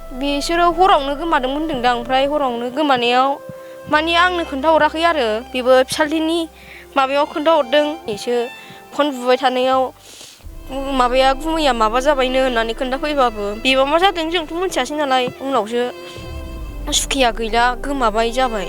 बिसोरो हरावनो गोमादोंमोन होनदोंदां ओमफ्राय हरावनो गोमानायाव माने आंनो खोन्थाहराखै आरो बेबो फिसाज्लानि माबायाव खोन्थाहरदों एसो फन बुबाय थानायाव माबाया गुमैया माबा जाबायनो होननानै खोन्थाफैबाबो बेबा मा जादों जोंथ' मिथियासै नालाय उनावसो सुखिया गैला गोमाबाय जाबाय।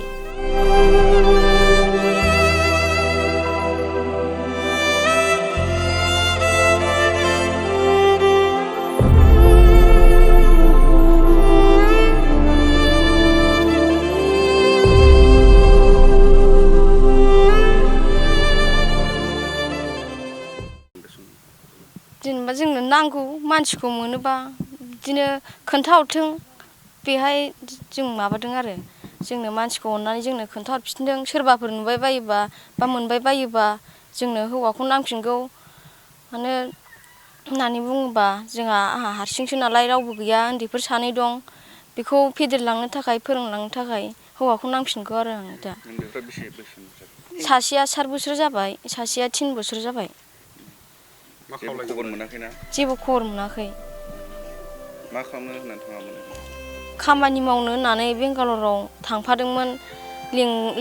जेनेबा जोंनो नांगौ मानसिखौ मोनोबा बिदिनो खोन्थाहरथों बेहाय जों माबादों आरो जोंनो मानसिखौ अननानै जोंनो खोन्थाहरफिनदों सोरबाफोर नुबाय बायोबा बा मोनबाय बायोबा जोंनो हौवाखौ नांफिनगौ मानो होननानै बुङोबा आंहा हारसिंसो नालाय रावबो गैया उन्दैफोर सानै दं बेखौ फेदेरलांनो थाखाय फोरोंलांनो थाखाय हौवाखौ नांफिनगौ आरो आं दा। सासेया 4 बोसोर जाबाय सासेया 3 बोसोर जाबाय। जेबो खबर मोनाखैना? जेबो खबर मोनाखै। मा खालामनो होननानै थाङामोन? खामानि मावनो होननानै बेंगालराव थांफादोंमोन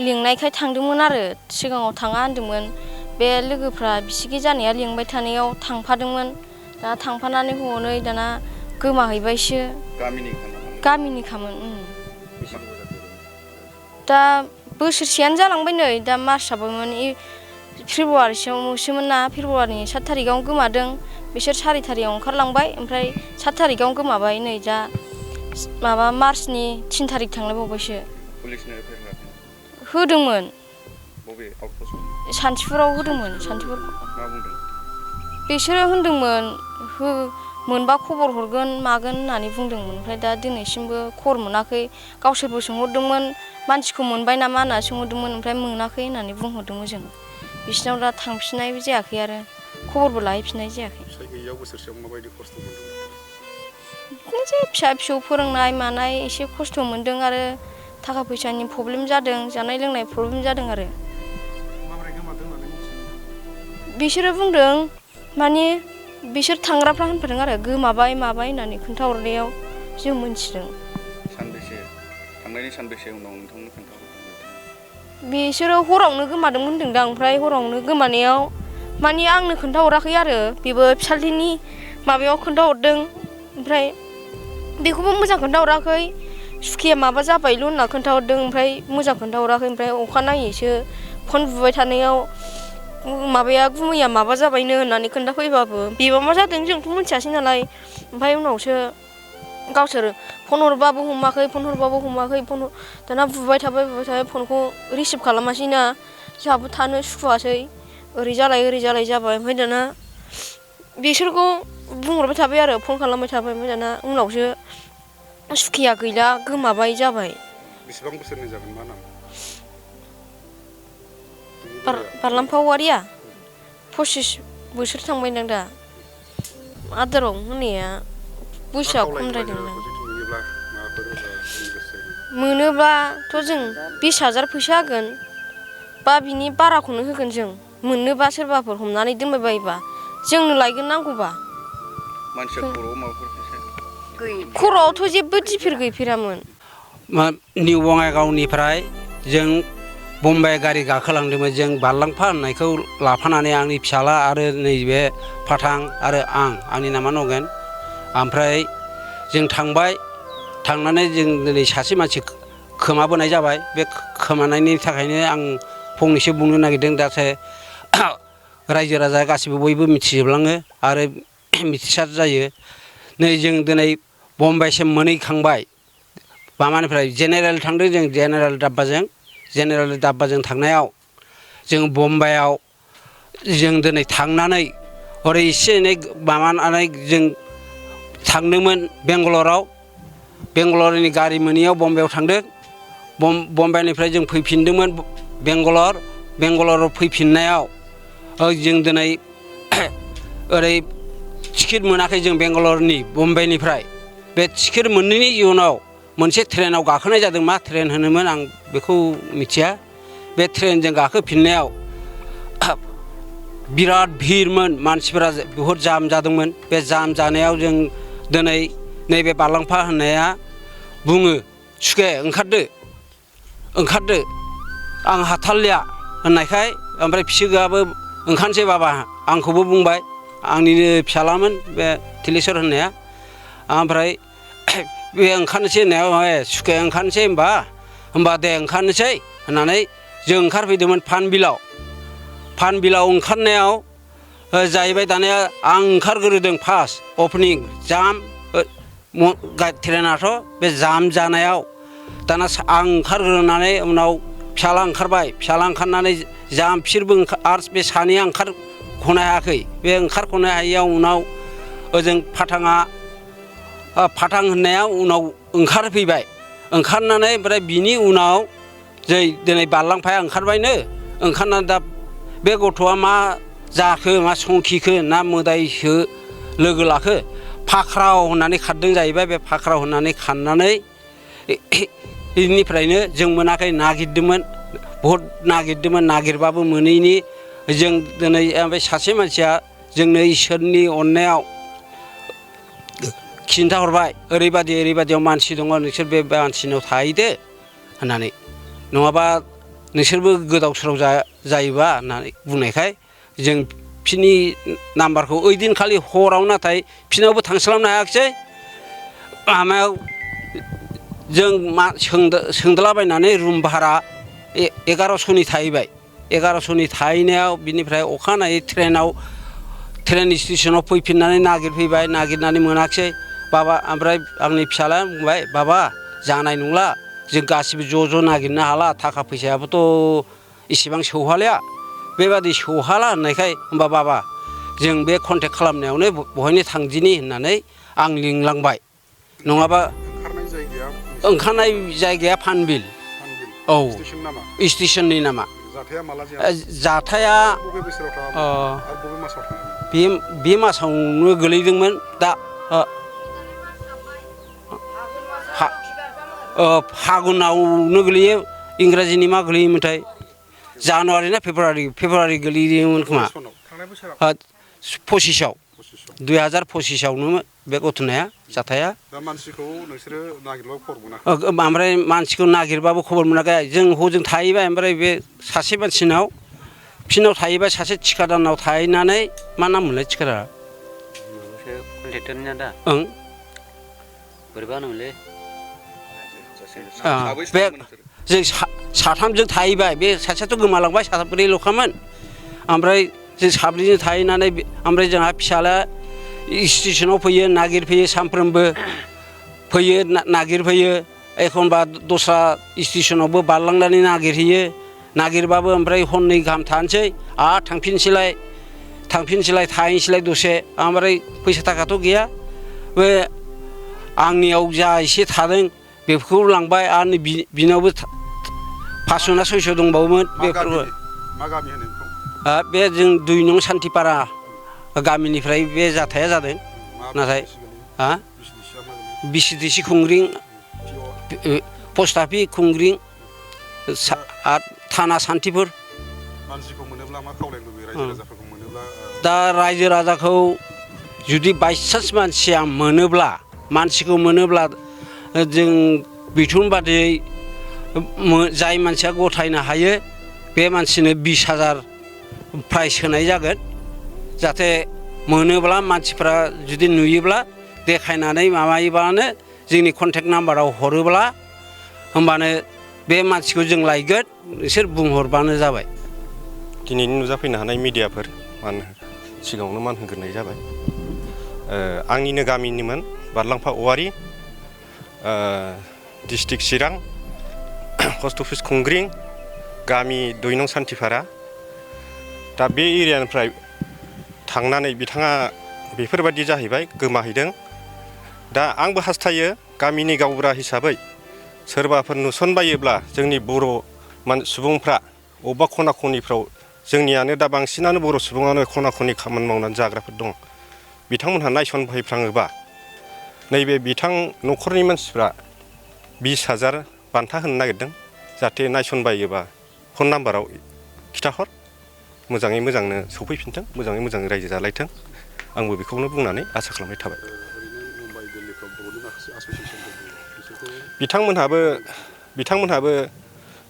लिंनायखाय थांदोंमोन आरो सिगाङाव थाङा होनदोंमोन बे लोगोफ्रा बिसिगि जानाया लिंबाय थानायाव थांफादोंमोन दा थांफानानै हनै दाना गोमाहैबायसो। गामिनिखामोन। दा बोसोरसेयानो जालांबाय नै दा मार्चआबोमोन फेब्रुवारिसोमोन ना फेब्रुवारिनि 7 थारिखआवनो गोमादों बिसोर 4 थारिखआव ओंखारलांबाय ओमफ्राय 7 थारिखआवनो गोमाबाय नै दा माबा मार्चनि 3 थारिख थांलायबावबायसो। पुलिसनो एफआइआर होदोंमोन। बबे आउटपस्टआव? सान्थिफुराव होदोंमोन सान्थिफुर। मा बुंदों? बिसोरो होनदोंमोन मोनबा खबर हरगोन मागोन होननानै बुंदोंमोन ओमफ्राय दा दिनैसिमबो खबर मोनाखै गावसोरबो सोंहरदोंमोन मानसिखौ मोनबाय नामा होनना सोंहरदोंमोन ओमफ्राय मोनाखै होननानै बुंहरदोंमोन जों बिसिनाव दा थांफिननायबो जायाखै आरो खबरबो लाहैफिननाय जायाखै। फिसाइ गैयियाव बोसोरसेयाव माबायदि खस्थ' मोनदों? बिदिनोसै फिसा फिसौ फोरोंनाय मानाय एसे खस्थ' मोनदों आरो थाखा फैसानि प्रब्लेम जादों जानाय लोंनाय प्रब्लेम जादों आरो। माबोरै गोमादों होननानै मिथिदों? बिसोरो बुंदों माने बिसोर थांग्राफ्रा होनफादों आरो गोमाबाय माबाय होननानै खोन्थाहरनायाव जों मोनथिदों। थांनायनि सानबेसे उनाव नोंथांनो खोन्थाहरदों? बिसोरो हरावनो गोमादोंमोन होनदोंदां ओमफ्राय हरावनो गोमानायाव माने आंनो खोन्थाहराखै आरो बेबो फिसाज्लानि माबायाव खोन्थाहरदों ओमफ्राय बेखौबो मोजां खोन्थाहराखै सुखिया माबा जाबायल' होनना खोन्थाहरदों ओमफ्राय मोजां खोन्थाहराखै ओमफ्राय अखानायैसो फन बुबाय थानायाव माबाया गुमैया माबा जाबायनो होननानै खोन्थाफैबाबो बेबा मा जादों जोंथ' मिथियासै नालाय ओमफ्राय उनावसो गावसोर फन हरबाबो हमाखै दाना बुबाय थाबाय फनखौ रिसिभ खालामासैना जोंहाबो थानो सुखुवासै ओरै जालाय जाबाय ओमफ्राय दाना बिसोरखौ बुंहरबाय थाबाय आरो फन खालामबाय थाबाय ओमफ्राय दाना उनावसो सुखिया गैला गोमाबाय जाबाय। बेसेबां बोसोरनि जागोन मा नाम? बारलाम्फा औवारिया 25 बोसोर थांबायदां दा आदाराव होनाया बैसोआ खमद्रायदोंदां। मोनोब्लाथ' जों 20,000 फैसा होगोन बा बिनि बाराखौनो होगोन जों मोननोबा सोरबाफोर हमनानै दोनबाय बायोबा जोंनो लायगोन नांगौबा। मानसिया खर'आव माबाफोर खर'आवथ' जेबो दिफेर गैफेरामोन। निउ बङाइगावनिफ्राय जों बम्बाइ गारि गाखोलांदोंमोन जों बारलांफा होननायखौ लाफानानै आंनि फिसाला आरो नैबे फाथां आरो आंनि नामा नगेन ओमफ्राय जों थांनानै जों दिनै सासे मानसि खोमाबोनाय जाबाय बे खोमानायनि थाखायनो आं फंनैसो बुंनो नागिरदों जाहाथे रायजो राजा गासिबो बयबो मिथिजोबलाङो आरो मिथिसार जायो। नै जों दिनै बम्बाइसिम मोनहैखांबाय माबानिफ्राय जेनेरेल थांदों जों जेनेरेल दाब्बाजों थांनायाव जों बम्बाइआव जों दिनै थांनानै हरै एसे एनै माबानानै जों थांदोंमोन बेंगालरनि गारि मोनैयाव बम्बाइआव थांदों बम्बाइनिफ्राय जों फैफिनदोंमोन बेंगालराव फैफिननायाव जों दिनै ओरै टिकेट मोनाखै जों बेंगालरनि बम्बाइनिफ्राय बे टिकेट मोनैनि इयुनाव मोनसे ट्रेनाव गाखोनाय जादों मा ट्रेन होनोमोन आं बेखौ मिथिया बे ट्रेनजों गाखोफिननायाव बिराद भिरमोन मानसिफोरा बहुद जाम जादोंमोन बे जाम जानायाव जों दिनै नैबे बारलांफा होननाया बुङो सुखे ओंखारदो आं हाथारलिया होननायखाय ओमफ्राय फिसौआबो ओंखारनोसै बाबा आंखौबो बुंबाय आंनिनो फिसालामोन बे थिलेस्वर होननाया ओमफ्राय बे ओंखारनोसै होननायाव सुखे ओंखारनोसै होमबा दे ओंखारनोसै होननानै जों ओंखारफैदोंमोन फानबिलाव ओंखारनायाव जाहैबाय दानिया आं ओंखारग्रोदों फार्स्ट अपेनिं जाम ट्रेनाथ' बे जाम जानायाव दाना आं ओंखारग्रोनानै उनाव फिसाला ओंखारनानै जाम बिसोरबो आरो बे सानैया ओंखारख'नो हायाखै बे ओंखारख'नो हायैयाव उनाव ओजों फाथां होननाया उनाव ओंखारफैबाय ओंखारनानै ओमफ्राय बिनि उनाव जै दिनै बारलांफाया ओंखारबायनो ओंखारनानै दा बे गथ'आ मा जाखो मा संखिखो ना मोदायसो लोगो लाखो फाख्राव होननानै खारदों जाहैबाय बे फाख्राव होननानै खारनानै बेनिफ्रायनो जों मोनाखै नागिरदोंमोन बहुद नागिरबाबो मोनैनि जों दिनै ओमफ्राय सासे मानसिया जोंनो इसोरनि अननायाव खिन्थाहरबाय ओरैबायदियाव मानसि दङ नोंसोर बे मानसिनाव थाहैदो होननानै नङाबा नोंसोरबो गोदाव सोराव जायोबा होननानै बुंनायखाय जों फिनि नाम्बारखौ ओइदिनखालि हराव नाथाय फिनावबो थांस्लाबनो हायाखिसै माबायाव जों सोंदलाबायनानै रुम भारा 1100नि थाहैबाय 1100नि थाहैनायाव बिनिफ्राय अखानायै ट्रेन स्टेसनाव फैफिननानै नागिरनानै मोनाखिसै बाबा ओमफ्राय आंनि फिसालाया बुंबाय बाबा जानाय नंला जों गासिबो ज' नागिरनो हाला थाखा फैसायाबोथ' इसेबां सौहालिया बेबादि सौहाला होननायखाय होमबा बाबा जों बे कन्टेक्ट खालामनायावनो बहायनो थांदिनि होननानै आं लिंलांबाय नङाबा ओंखारनाय जायगाया फानबिल औ स्टेसननि नामा जाथाया बे मासावनो गोलैदोंमोन दा फागुनावनो गोलैयो इंराजिनि मा गोलैयोमोनथाय जानुवारि ना फेब्रुवारि गोलैदोंमोन खोमा 2025आवनो बे गथ'नाया जाथाया ओमफ्राय मानसिखौ नागिरबाबो खबर मोनाखै जों हजों थाहैबाय ओमफ्राय बे सासे मानसिनाव फिनाव थाहैबाय सासे थिखादारनाव थाहैनानै मा नाम मोनलाय थिखादारा ओं बोरैबा होनोमोनलै बे जों साथामजों थाहैबाय बे सासेयाथ' गोमालांबाय साब्रैल'खामोन ओमफ्राय जों साब्रैजों थाहैनानै ओमफ्राय जोंहा फिसालाया स्टेसनाव फैयो नागिरफैयो सानफ्रोमबो फैयो नागिरफैयो एखनबा दस्रा स्टेसनावबो बारलांनानै नागिरबाबो ओमफ्राय हरनै गाहाम थानोसै आरो थांफिनसैलाय थाहैनोसैलाय दसे ओमफ्राय फैसा थाखाथ' गैया बे आंनियाव जा एसे थादों बेफोरखौ लांबाय आरो बिनावबो 500 ना 600 दंबावोमोन बेफोरबो बे जों 2 नं सान्थिपारा गामिनिफ्राय बे जाथाया जादों नाथाय बिसिदिसि खुंग्रिं पस्ट अफिस खुंग्रिं थाना सान्थिपुर दा रायजो राजाखौ जुदि बायसान्स मानसिखौ मोनोब्ला जों बिथोन बादियै जाय मानसिया गथायनो हायो बे मानसिनो 20,000 प्राइज होनाय जागोन जाहाथे मोनोब्ला मानसिफ्रा जुदि नुयोब्ला देखायनानै माबायोबानो जोंनि कन्टेक्ट नाम्बाराव हरोब्ला होमबानो बे मानसिखौ जों लायगोन नोंसोर बुंहरबानो जाबाय दिनैनि नुजाफैनो हानाय मिडियाफोर सिगाङावनो मान होग्रोनाय जाबाय आंनिनो गामिनिमोन बारलांफा औवारि डिस्ट्रिक्ट चिरां पस्ट अफिस खुंग्रिं गामि 2 नं सान्थिपारा दा बे एरियानिफ्राय थांनानै बिथाङा बेफोरबायदि जाहैबाय गोमाहैदों दा आंबो हास्थायो गामिनि गावबुरा हिसाबै सोरबाफोर नुसनबायोब्ला जोंनि बर' सुबुंफ्रा अबेबा खना खनिफ्राव जोंनियानो दा बांसिनानो बर' सुबुङानो खना खनि खामानि मावनानै जाग्राफोर दं बिथांमोनहा नायसनफैफ्राङोबा नैबे बिथां न'खरनि मानसिफ्रा 20,000 बान्था होनो नागिरदों जाहाथे नायसनबायोबा फन नाम्बाराव खिथाहर मोजाङै मोजांनो सफैफिनथों मोजाङै मोजां रायजो जालायथों आंबो बेखौनो बुंनानै आसा खालामनाय थाबाय बिथांमोनहाबो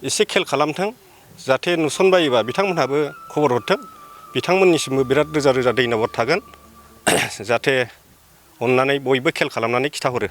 एसे खेल खालामथों जाहाथे नुसनबायोबा बिथांमोनहाबो खबर हरथों बिथांमोननिसिमबो बिराद रोजा रोजा दैन'बाद थागोन जाहाथे अननानै बयबो खेल खालामनानै खिथाहरो